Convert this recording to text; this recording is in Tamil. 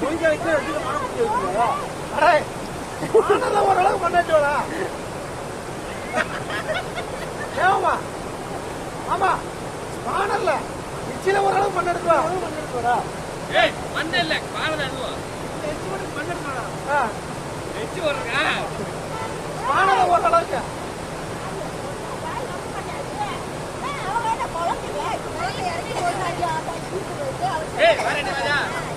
முடிஞ்ச வச்சு ஓரளவுக்கு பண்ணாச்சு வரா ஏமா ஆமா பானல்ல நிச்சயில ஓரளவுக்கு பண்ணெடுத்து வரா மண்ண இல்ல பானல் அழுவா பண்ணெடுத்து வருங்க பானல ஓரளவுக்கு அவங்க